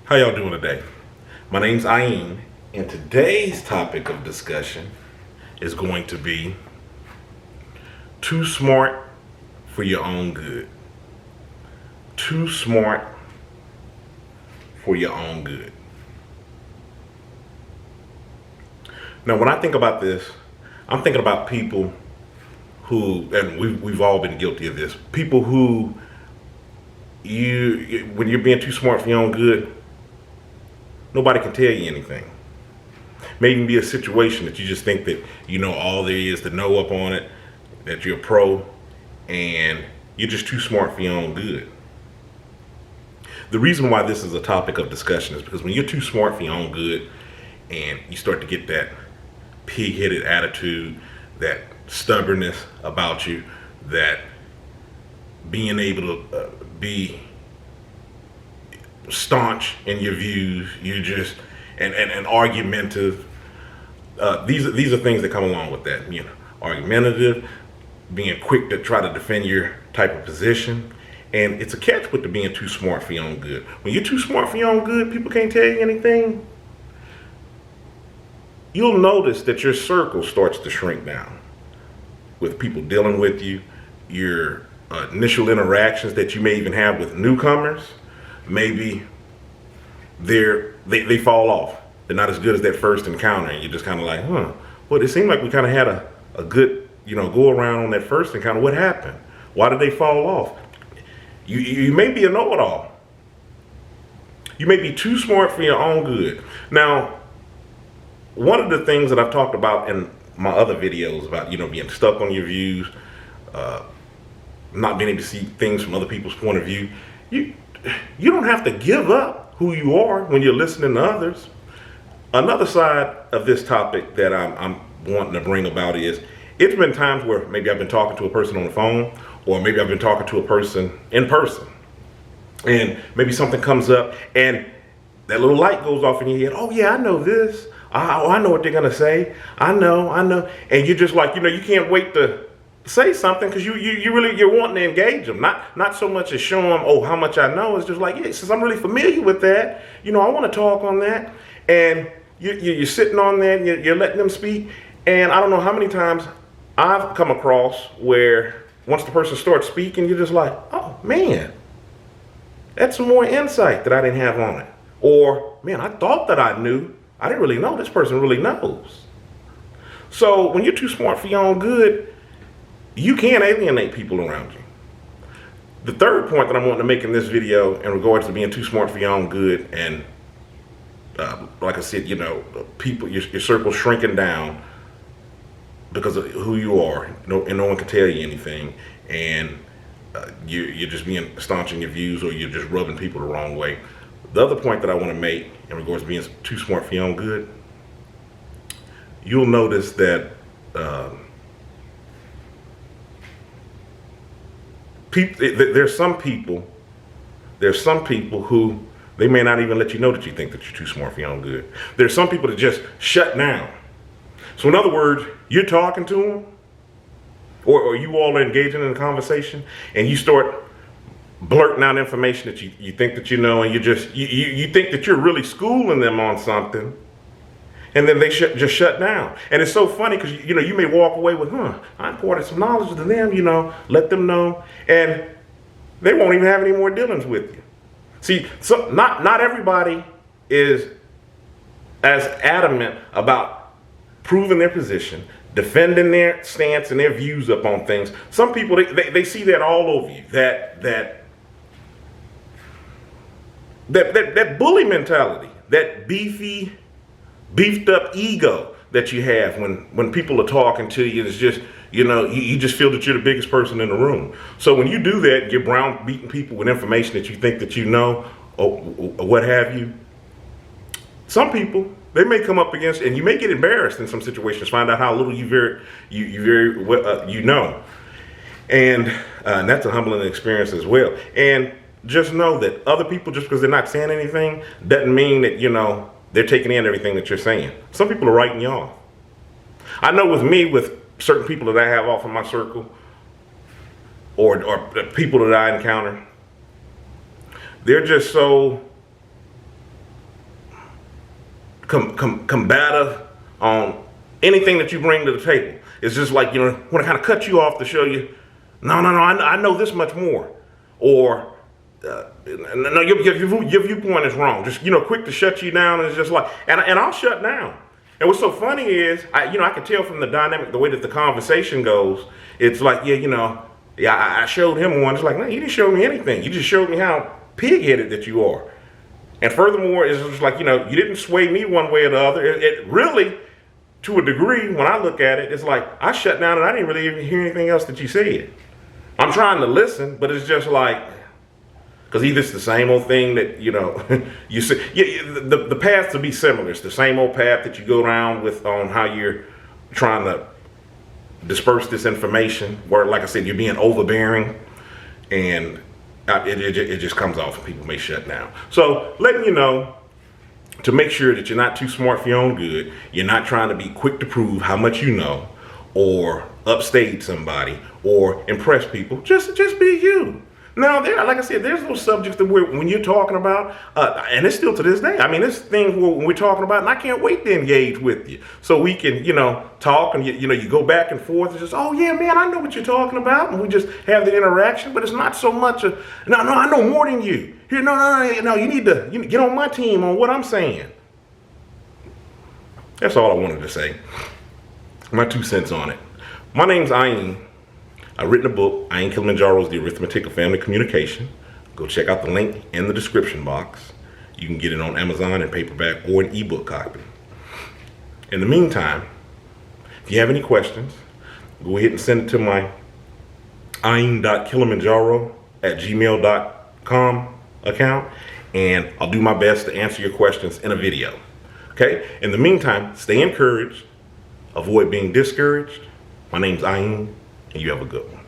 How y'all doing today? My name's Ayin, and today's topic of discussion is going to be too smart for your own good. Too smart for your own good. Now, when I think about this, I'm thinking about people who, and we've all been guilty of this, people who when you're being too smart for your own good, nobody can tell you anything. May even be a situation that you just think that you know all there is to know up on it, that you're a pro, and you're just too smart for your own good. The reason why this is a topic of discussion is because when you're too smart for your own good and you start to get that pig-headed attitude, that stubbornness about you, that being able to be staunch in your views, you just and argumentative. These are things that come along with that. Argumentative, being quick to try to defend your type of position, and it's a catch with the being too smart for your own good. When you're too smart for your own good, people can't tell you anything. You'll notice that your circle starts to shrink down with people dealing with you. Your initial interactions that you may even have with newcomers, maybe they fall off. They're not as good as that first encounter, and you're just kind of like, well, it seemed like we kind of had a good, go around on that first encounter. What happened? Why did they fall off? You may be a know-it-all. You may be too smart for your own good. Now, one of the things that I've talked about in my other videos about, being stuck on your views, not being able to see things from other people's point of view, you don't have to give up who you are when you're listening to others. Another side of this topic that I'm wanting to bring about is, it's been times where maybe I've been talking to a person on the phone, or maybe I've been talking to a person in person, and maybe something comes up and that little light goes off in your head. Oh yeah, I know this. I know what they're gonna say. I know. And you're just like, you can't wait to say something because you're wanting to engage them. Not so much as show them, oh, how much I know. It's just like, yeah, since I'm really familiar with that, I want to talk on that. And you're sitting on there and you're letting them speak. And I don't know how many times I've come across where once the person starts speaking, you're just like, oh man, that's some more insight that I didn't have on it. Or, man, I thought that I knew. I didn't really know this person really knows. So when you're too smart for your own good, you can't alienate people around you. The third point that I'm wanting to make in this video in regards to being too smart for your own good, and like I said, people, your circle's shrinking down because of who you are, and no one can tell you anything, and you're just being staunch in your views, or you're just rubbing people the wrong way. The other point that I want to make in regards to being too smart for your own good, you'll notice that there's some people who they may not even let you know that you think that you're too smart for your own good. There's some people that just shut down. So in other words, you're talking to them, or you all are engaging in a conversation, and you start blurting out information that you think that you know, and you think that you're really schooling them on something, and then they just shut down. And it's so funny because you may walk away with, I imparted some knowledge to them, let them know, and they won't even have any more dealings with you. See, so not everybody is as adamant about proving their position, defending their stance and their views up on things. Some people, they see that all over you, that bully mentality, that beefed up ego that you have when people are talking to you. It's just, you just feel that you're the biggest person in the room. So when you do that, you're browbeating people with information that you think that you know, or what have you. Some people, they may come up against, and you may get embarrassed in some situations, find out how little you know. And that's a humbling experience as well. And just know that other people, just because they're not saying anything, doesn't mean that, they're taking in everything that you're saying. Some people are writing you off. I know with me, with certain people that I have off in my circle, or people that I encounter, they're just so combative on anything that you bring to the table. It's just like, want to kind of cut you off to show you, no, I know this much more. Or, no, your viewpoint is wrong. Just, quick to shut you down. And it's just like, and I'll shut down. And what's so funny is, I can tell from the dynamic, the way that the conversation goes, it's like, I showed him one. It's like, no, you didn't show me anything. You just showed me how pig-headed that you are. And furthermore, it's just like, you didn't sway me one way or the other. It really, to a degree, when I look at it, it's like I shut down and I didn't really even hear anything else that you said. I'm trying to listen, but it's just like, because either it's the same old thing that, you see, the paths will be similar. It's the same old path that you go around with on how you're trying to disperse this information, where, like I said, you're being overbearing, and it just comes off and people may shut down. So letting you know to make sure that you're not too smart for your own good. You're not trying to be quick to prove how much you know or upstage somebody or impress people. Just be you. Now, like I said, there's those subjects that when you're talking about, and it's still to this day. I mean, this thing when we're talking about, and I can't wait to engage with you, so we can, talk, and you go back and forth. It's just, oh yeah, man, I know what you're talking about, and we just have the interaction. But it's not so much no, I know more than you. Here, no, you need to get on my team on what I'm saying. That's all I wanted to say. My 2 cents on it. My name's Ayin. I've written a book, Ayin Kilimanjaro's The Arithmetic of Family Communication. Go check out the link in the description box. You can get it on Amazon in paperback or an ebook copy. In the meantime, if you have any questions, go ahead and send it to my ayin.kilimanjaro@gmail.com account, and I'll do my best to answer your questions in a video. Okay? In the meantime, stay encouraged. Avoid being discouraged. My name's Ayin, and you have a good one.